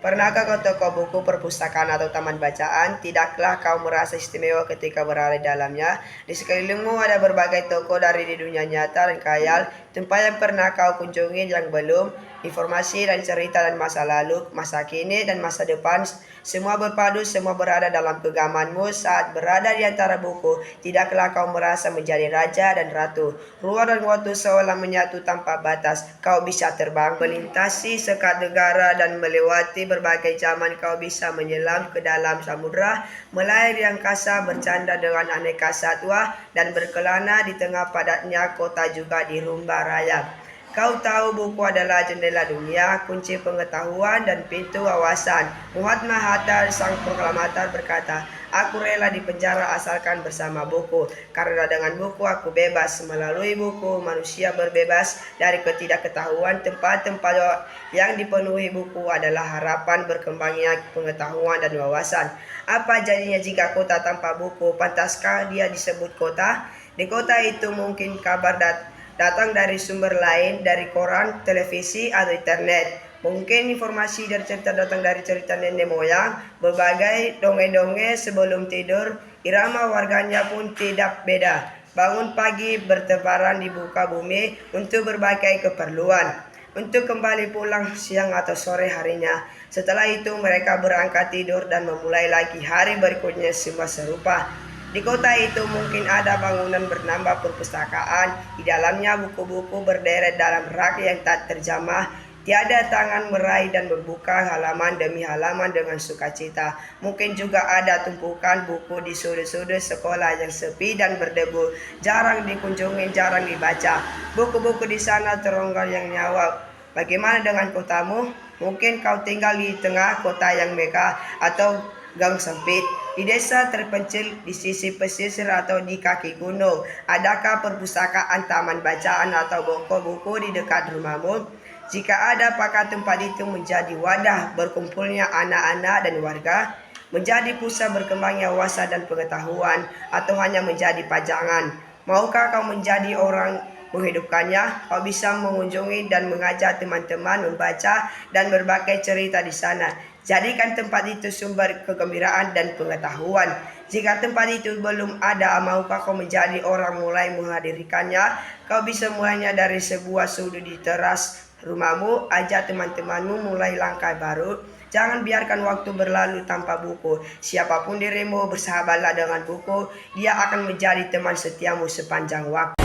Pernahkah kau toko buku perpustakaan atau taman bacaan? Tidaklah kau merasa istimewa ketika berada di dalamnya? Di sekelilingmu ada berbagai toko dari di dunia nyata dan khayal, tempat yang pernah kau kunjungi yang belum, informasi dan cerita dan masa lalu, masa kini dan masa depan, semua berpadu, semua berada dalam genggamanmu saat berada di antara buku. Tidaklah kau merasa menjadi raja dan ratu? Ruang dan waktu seolah menyatu tanpa batas. Kau bisa terbang, melintasi sekat negara dan melewati berbagai zaman. Kau bisa menyelam ke dalam samudera, melayang di angkasa, bercanda dengan aneka satwa, dan berkelana di tengah padatnya kota juga di rumba raya. Kau tahu buku adalah jendela dunia, kunci pengetahuan dan pintu wawasan. Muhammad Hatta sang proklamator berkata, "Aku rela dipenjara asalkan bersama buku, karena dengan buku aku bebas. Melalui buku manusia berbebas dari ketidakketahuan. Tempat-tempat yang dipenuhi buku adalah harapan berkembangnya pengetahuan dan wawasan." Apa jadinya jika kota tanpa buku? Pantaskah dia disebut kota? Di kota itu mungkin kabar datang dari sumber lain, dari koran, televisi, atau internet. Mungkin informasi dan cerita datang dari cerita nenek moyang, berbagai dongeng-dongeng sebelum tidur. Irama warganya pun tidak beda. Bangun pagi bertebaran di muka bumi untuk berbagai keperluan, untuk kembali pulang siang atau sore harinya. Setelah itu mereka berangkat tidur dan memulai lagi hari berikutnya, semua serupa. Di kota itu mungkin ada bangunan bernama perpustakaan. Di dalamnya buku-buku berderet dalam rak yang tak terjamah. Tiada tangan meraih dan membuka halaman demi halaman dengan sukacita. Mungkin juga ada tumpukan buku di sudut-sudut sekolah yang sepi dan berdebu. Jarang dikunjungi, jarang dibaca. Buku-buku di sana teronggal yang nyawa. Bagaimana dengan kotamu? Mungkin kau tinggal di tengah kota yang megah atau gang sempit, di desa terpencil, di sisi pesisir atau di kaki gunung. Adakah perpustakaan, taman bacaan atau toko buku di dekat rumahmu? Jika ada, apakah tempat itu menjadi wadah berkumpulnya anak-anak dan warga? Menjadi pusat berkembangnya wawasan dan pengetahuan, atau hanya menjadi pajangan? Maukah kau menjadi orang menghidupkannya? Kau bisa mengunjungi dan mengajak teman-teman membaca dan berbagai cerita di sana. Jadikan tempat itu sumber kegembiraan dan pengetahuan. Jika tempat itu belum ada, maukah kau menjadi orang mulai menghadirkannya? Kau bisa mulainya dari sebuah sudut di teras rumahmu. Ajak teman-temanmu mulai langkah baru. Jangan biarkan waktu berlalu tanpa buku. Siapapun dirimu, bersahabatlah dengan buku. Dia akan menjadi teman setiamu sepanjang waktu.